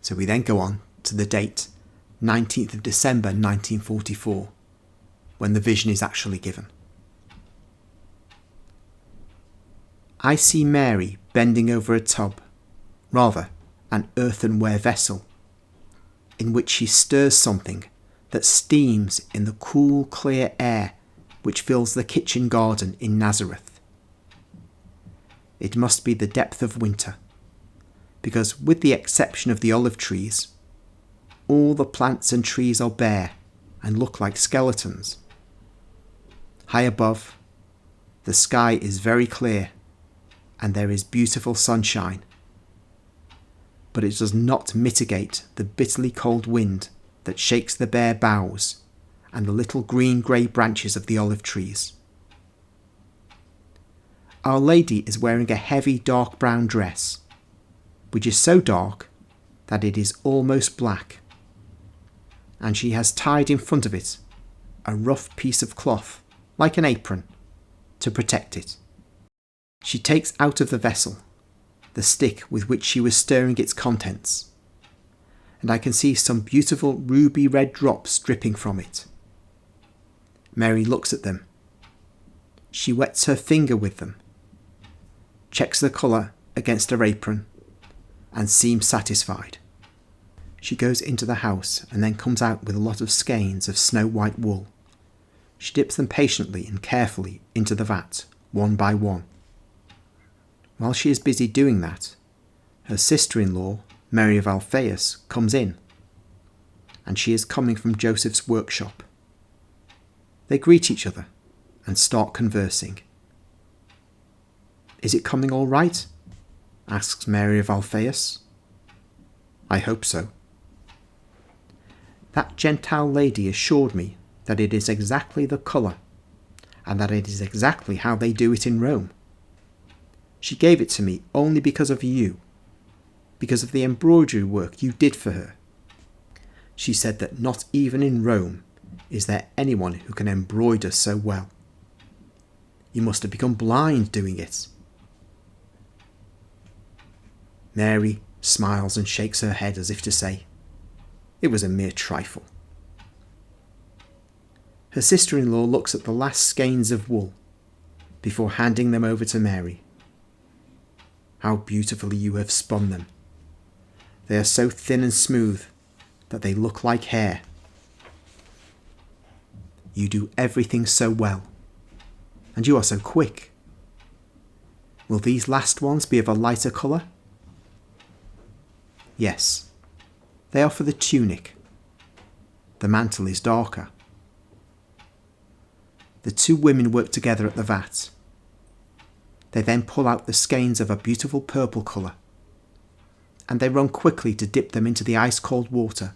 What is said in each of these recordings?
So we then go on to the date 19th of December 1944, when the vision is actually given. I see Mary bending over a tub, rather an earthenware vessel, in which she stirs something that steams in the cool, clear air which fills the kitchen garden in Nazareth. It must be the depth of winter, because with the exception of the olive trees, all the plants and trees are bare and look like skeletons. High above, the sky is very clear and there is beautiful sunshine, but it does not mitigate the bitterly cold wind that shakes the bare boughs and the little green-grey branches of the olive trees. Our Lady is wearing a heavy dark brown dress, which is so dark that it is almost black, and she has tied in front of it a rough piece of cloth, like an apron, to protect it. She takes out of the vessel the stick with which she was stirring its contents, and I can see some beautiful ruby red drops dripping from it. Mary looks at them. She wets her finger with them, checks the colour against her apron, and seems satisfied. She goes into the house and then comes out with a lot of skeins of snow-white wool. She dips them patiently and carefully into the vat, one by one. While she is busy doing that, her sister-in-law, Mary of Alphaeus, comes in, and she is coming from Joseph's workshop. They greet each other and start conversing. "Is it coming all right?" asks Mary of Alphaeus. "I hope so." "That Gentile lady assured me that it is exactly the colour, and that it is exactly how they do it in Rome. She gave it to me only because of you, because of the embroidery work you did for her. She said that not even in Rome is there anyone who can embroider so well. You must have become blind doing it." Mary smiles and shakes her head as if to say, it was a mere trifle. Her sister-in-law looks at the last skeins of wool before handing them over to Mary. "How beautifully you have spun them. They are so thin and smooth that they look like hair. You do everything so well, and you are so quick. Will these last ones be of a lighter colour?" "Yes, they are for the tunic. The mantle is darker." The two women work together at the vat. They then pull out the skeins of a beautiful purple colour, and they run quickly to dip them into the ice-cold water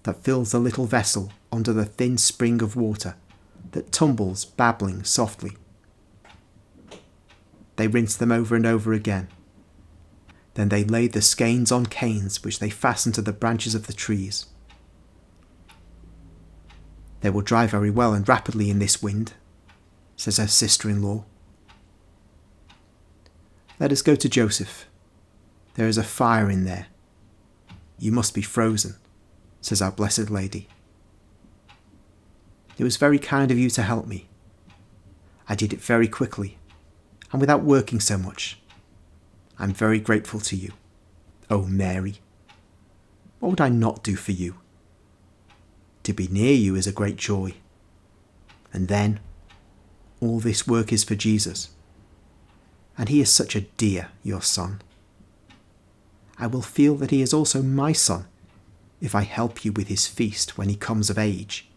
that fills the little vessel under the thin spring of water that tumbles babbling softly. They rinse them over and over again. Then they lay the skeins on canes which they fasten to the branches of the trees. "They will dry very well and rapidly in this wind," says her sister-in-law. "Let us go to Joseph. There is a fire in there. You must be frozen," says our Blessed Lady. "It was very kind of you to help me. I did it very quickly, and without working so much. I'm very grateful to you. Oh, Mary, what would I not do for you? To be near you is a great joy. And then, all this work is for Jesus. And he is such a dear, your son. I will feel that he is also my son if I help you with his feast when he comes of age.